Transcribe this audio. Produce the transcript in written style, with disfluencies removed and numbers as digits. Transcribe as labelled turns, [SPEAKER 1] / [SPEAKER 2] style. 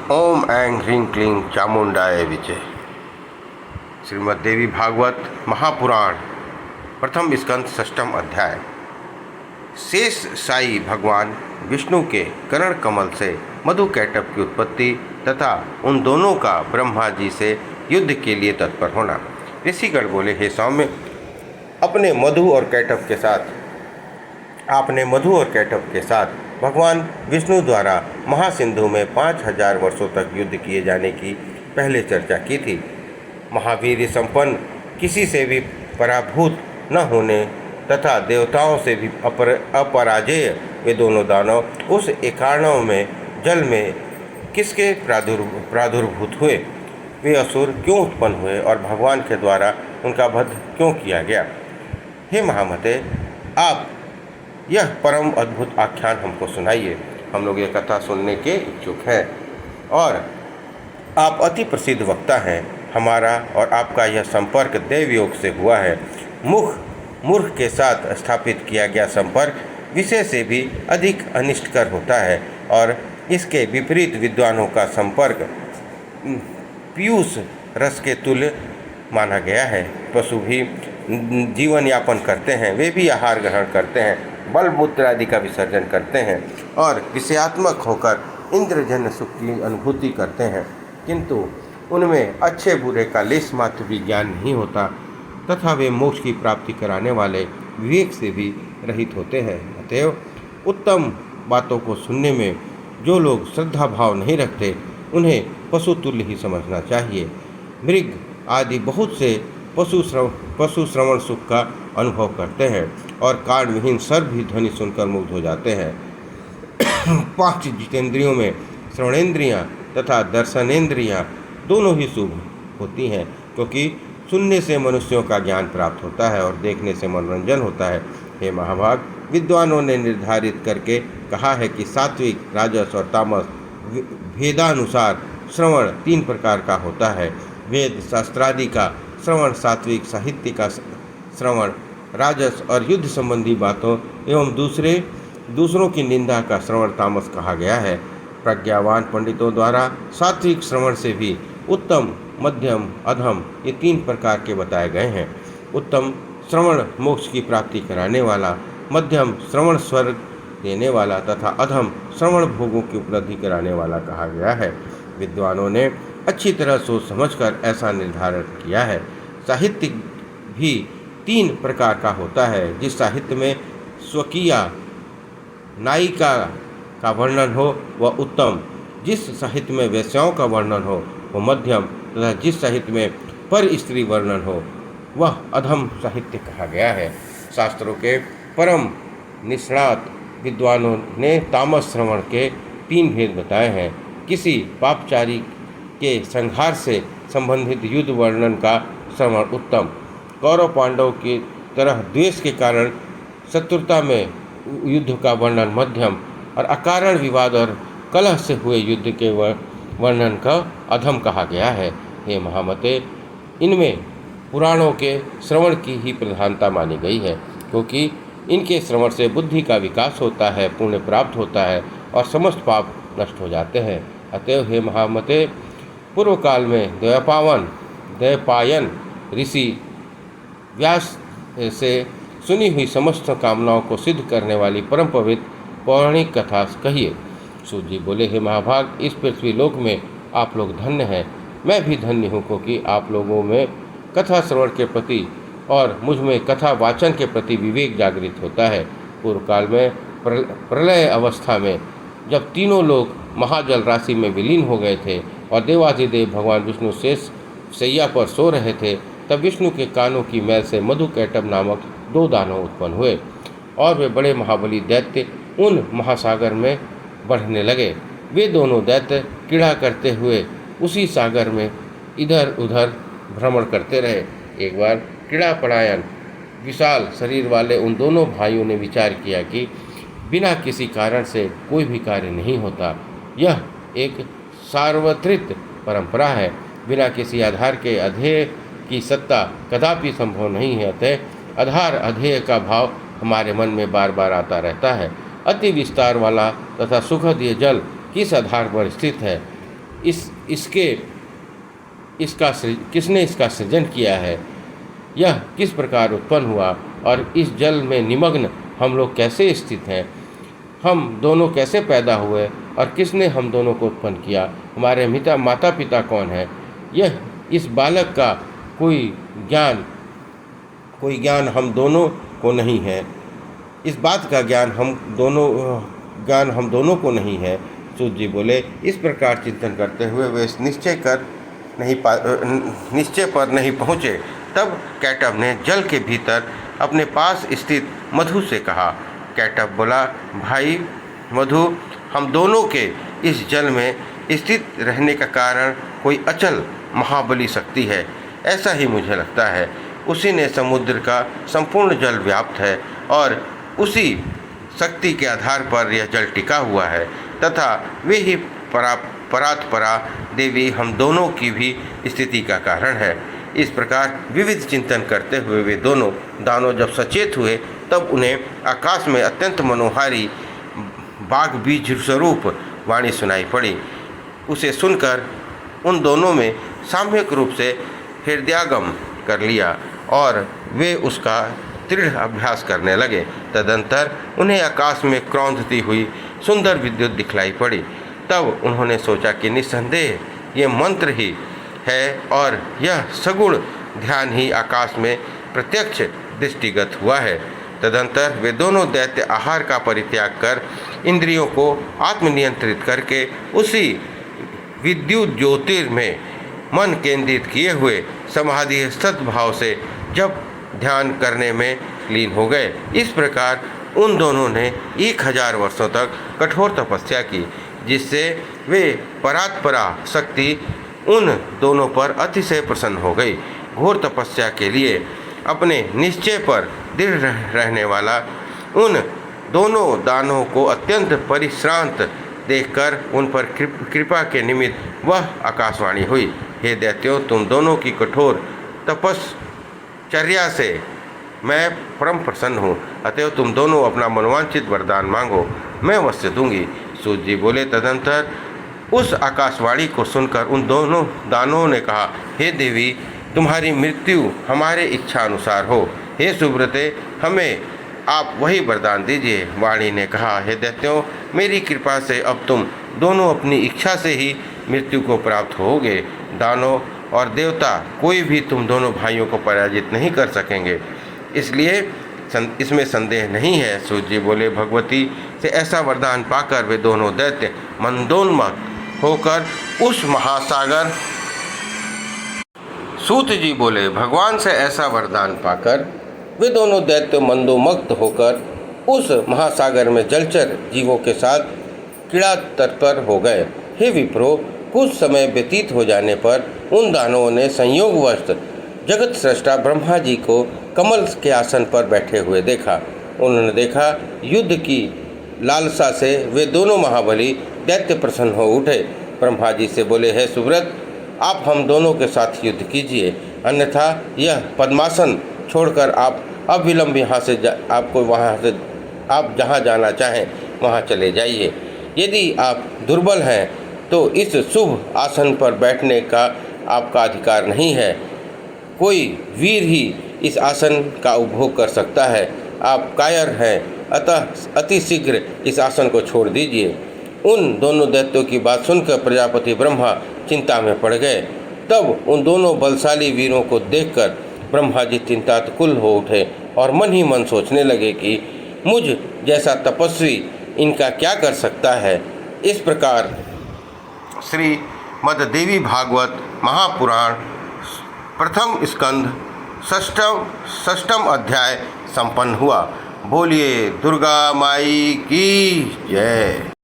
[SPEAKER 1] ओम ऐं ह्रीं क्लीं चामुंडाय विचे। श्रीमद् देवी भागवत महापुराण प्रथम स्कंद षष्ठम अध्याय। शेष साई भगवान विष्णु के कर्ण कमल से मधु कैटभ की उत्पत्ति तथा उन दोनों का ब्रह्मा जी से युद्ध के लिए तत्पर होना। ऋषिगण बोले, हे सौम्य, आपने मधु और कैटभ के साथ भगवान विष्णु द्वारा महासिंधु में 5000 वर्षों तक युद्ध किए जाने की पहले चर्चा की थी। महावीर संपन्न, किसी से भी पराभूत न होने तथा देवताओं से भी अपराजेय वे दोनों दानव उस एकाणव में जल में किसके प्रादुर्भूत हुए? वे असुर क्यों उत्पन्न हुए और भगवान के द्वारा उनका वध क्यों किया गया? हे महामते, आप यह परम अद्भुत आख्यान हमको सुनाइए। हम लोग ये कथा सुनने के इच्छुक हैं और आप अति प्रसिद्ध वक्ता हैं। हमारा और आपका यह संपर्क दैव योग से हुआ है। मूर्ख के साथ स्थापित किया गया संपर्क विषय से भी अधिक अनिष्टकर होता है और इसके विपरीत विद्वानों का संपर्क पीयूष रस के तुल्य माना गया है। पशु भी जीवन यापन करते हैं, वे भी आहार ग्रहण करते हैं, बल मूत्र आदि का विसर्जन करते हैं और विषयात्मक होकर इंद्रजन्य सुख की अनुभूति करते हैं, किंतु उनमें अच्छे बुरे का लेश मात्र भी ज्ञान नहीं होता तथा वे मोक्ष की प्राप्ति कराने वाले विवेक से भी रहित होते हैं। अतएव उत्तम बातों को सुनने में जो लोग श्रद्धा भाव नहीं रखते, उन्हें पशु तुल्य ही समझना चाहिए। मृग आदि बहुत से पशु श्रवण सुख का अनुभव करते हैं और कान विहीन सर्प भी ध्वनि सुनकर मुग्ध हो जाते हैं। 5 जितेंद्रियों में श्रवणेन्द्रियाँ तथा दर्शनेन्द्रियाँ दोनों ही शुभ होती हैं, क्योंकि सुनने से मनुष्यों का ज्ञान प्राप्त होता है और देखने से मनोरंजन होता है। हे महाभाग, विद्वानों ने निर्धारित करके कहा है कि सात्विक, राजस और तामस भेदानुसार श्रवण 3 प्रकार का होता है। वेद शास्त्रादि का श्रवण सात्विक, साहित्य का श्रवण राजस और युद्ध संबंधी बातों एवं दूसरों की निंदा का श्रवण तामस कहा गया है। प्रज्ञावान पंडितों द्वारा सात्विक श्रवण से भी उत्तम, मध्यम, अधम ये 3 प्रकार के बताए गए हैं। उत्तम श्रवण मोक्ष की प्राप्ति कराने वाला, मध्यम श्रवण स्वर्ग देने वाला तथा अधम श्रवण भोगों की उपलब्धि कराने वाला कहा गया है। विद्वानों ने अच्छी तरह सोच समझकर ऐसा निर्धारण किया है। साहित्य भी 3 प्रकार का होता है। जिस साहित्य में स्वकीय नायिका का वर्णन हो वह उत्तम, जिस साहित्य में वेश्याओं का वर्णन हो वह मध्यम तथा जिस साहित्य में पर स्त्री वर्णन हो वह अधम साहित्य कहा गया है। शास्त्रों के परम निष्णात विद्वानों ने तामस श्रवण के 3 भेद बताए हैं। किसी पापचारी के संहार से संबंधित युद्ध वर्णन का श्रवण उत्तम, कौरव पांडव की तरह द्वेष के कारण शत्रुता में युद्ध का वर्णन मध्यम और अकारण विवाद और कलह से हुए युद्ध के वर्णन का अधम कहा गया है। हे महामते, इनमें पुराणों के श्रवण की ही प्रधानता मानी गई है, क्योंकि इनके श्रवण से बुद्धि का विकास होता है, पुण्य प्राप्त होता है और समस्त पाप नष्ट हो जाते हैं। अतएव हे महामते, पूर्व काल में द्वैपायन ऋषि व्यास से सुनी हुई समस्त कामनाओं को सिद्ध करने वाली परम पवित्र पौराणिक कथा कहिए। सूत जी बोले, हे महाभाग, इस पृथ्वी लोक में आप लोग धन्य हैं। मैं भी धन्य हूँ, क्योंकि आप लोगों में कथा श्रवण के प्रति और मुझ में कथा वाचन के प्रति विवेक जागृत होता है। पूर्व काल में प्रलय अवस्था में जब तीनों लोग महाजल राशि में विलीन हो गए थे और देवाधिदेव भगवान विष्णु शेष शैया पर सो रहे थे, तब विष्णु के कानों की मैल से मधु कैटभ नामक 2 दानव उत्पन्न हुए और वे बड़े महाबली दैत्य उन महासागर में बढ़ने लगे। वे दोनों दैत्य क्रीड़ा करते हुए उसी सागर में इधर उधर भ्रमण करते रहे। एक बार क्रीड़ा परायण विशाल शरीर वाले उन दोनों भाइयों ने विचार किया कि बिना किसी कारण से कोई भी कार्य नहीं होता। यह एक सार्वत्रिक परंपरा है। बिना किसी आधार के अध्येय की सत्ता कदापि संभव नहीं है। अतः आधार अध्येय का भाव हमारे मन में बार बार आता रहता है। अति विस्तार वाला तथा सुखद ये जल किस आधार पर स्थित है, किसने इसका सृजन किया है, यह किस प्रकार उत्पन्न हुआ और इस जल में निमग्न हम लोग कैसे स्थित हैं, हम दोनों कैसे पैदा हुए और किसने हम दोनों को उत्पन्न किया, हमारे माता पिता कौन है। यह इस बालक का कोई ज्ञान हम दोनों को नहीं है। इस बात का ज्ञान हम दोनों को नहीं है। सूत जी बोले, इस प्रकार चिंतन करते हुए वे इस निश्चय पर नहीं पहुँचे। तब कैटब ने जल के भीतर अपने पास स्थित मधु से कहा। कैटब बोला, भाई मधु, हम दोनों के इस जल में स्थित रहने का कारण कोई अचल महाबली शक्ति है, ऐसा ही मुझे लगता है। उसी ने समुद्र का संपूर्ण जल व्याप्त है और उसी शक्ति के आधार पर यह जल टिका हुआ है तथा वे ही परात्परा देवी हम दोनों की भी स्थिति का कारण है। इस प्रकार विविध चिंतन करते हुए वे दोनों दानव जब सचेत हुए, तब उन्हें आकाश में अत्यंत मनोहारी बाग बीज स्वरूप वाणी सुनाई पड़ी। उसे सुनकर उन दोनों में सामूहिक रूप से हृदयागम कर लिया और वे उसका दृढ़ अभ्यास करने लगे। तदंतर उन्हें आकाश में क्रौंधती हुई सुंदर विद्युत दिखलाई पड़ी। तब उन्होंने सोचा कि निस्संदेह ये मंत्र ही है और यह सगुण ध्यान ही आकाश में प्रत्यक्ष दृष्टिगत हुआ है। तदंतर वे दोनों दैत्य आहार का परित्याग कर इंद्रियों को आत्मनियंत्रित करके उसी विद्युत ज्योतिर्मय मन केंद्रित किए हुए समाधि स्थित भाव से जब ध्यान करने में लीन हो गए। इस प्रकार उन दोनों ने 1000 वर्षों तक कठोर तपस्या की, जिससे वे परात्परा शक्ति उन दोनों पर अतिशय प्रसन्न हो गई। घोर तपस्या के लिए अपने निश्चय पर दृढ़ रहने वाला उन दोनों दानवों को अत्यंत परिश्रांत देखकर उन पर कृपा के निमित्त वह आकाशवाणी हुई। हे दैत्यों, तुम दोनों की कठोर तपश्चर्या से मैं परम प्रसन्न हूँ, अतएव तुम दोनों अपना मनोवांछित वरदान मांगो, मैं अवश्य दूंगी। सूत जी बोले, तदंतर उस आकाशवाणी को सुनकर उन दोनों दानवों ने कहा, हे देवी, तुम्हारी मृत्यु हमारे इच्छा अनुसार हो। हे सुब्रते, हमें आप वही वरदान दीजिए। वाणी ने कहा, हे दैत्यों, मेरी कृपा से अब तुम दोनों अपनी इच्छा से ही मृत्यु को प्राप्त होगे। दानव और देवता कोई भी तुम दोनों भाइयों को पराजित नहीं कर सकेंगे, इसलिए इसमें संदेह नहीं है। सूत जी बोले, भगवती से ऐसा वरदान पाकर वे दोनों दैत्य मंदोन्मत्त होकर उस महासागर सूत जी बोले, भगवान से ऐसा वरदान पाकर वे दोनों दैत्य मंदोन्मत्त होकर उस महासागर में जलचर जीवों के साथ क्रीड़ा तत्पर हो गए। हे विप्रो, कुछ समय व्यतीत हो जाने पर उन दानवों ने संयोगवश जगत सृष्टा ब्रह्मा जी को कमल के आसन पर बैठे हुए देखा। उन्होंने देखा, युद्ध की लालसा से वे दोनों महाबली दैत्य प्रसन्न हो उठे। ब्रह्मा जी से बोले, हे सुव्रत, आप हम दोनों के साथ युद्ध कीजिए, अन्यथा यह पद्मासन छोड़कर आप अविलंब आप जहाँ जाना चाहें वहाँ चले जाइए। यदि आप दुर्बल हैं तो इस शुभ आसन पर बैठने का आपका अधिकार नहीं है। कोई वीर ही इस आसन का उपभोग कर सकता है। आप कायर हैं, अतः अति शीघ्र इस आसन को छोड़ दीजिए। उन दोनों दैत्यों की बात सुनकर प्रजापति ब्रह्मा चिंता में पड़ गए। तब उन दोनों बलशाली वीरों को देखकर ब्रह्मा जी चिंताकुल हो उठे और मन ही मन सोचने लगे कि मुझ जैसा तपस्वी इनका क्या कर सकता है। इस प्रकार श्रीमद् देवी भागवत महापुराण प्रथम स्कंध षष्ठम अध्याय संपन्न हुआ। बोलिए दुर्गा माई की जय।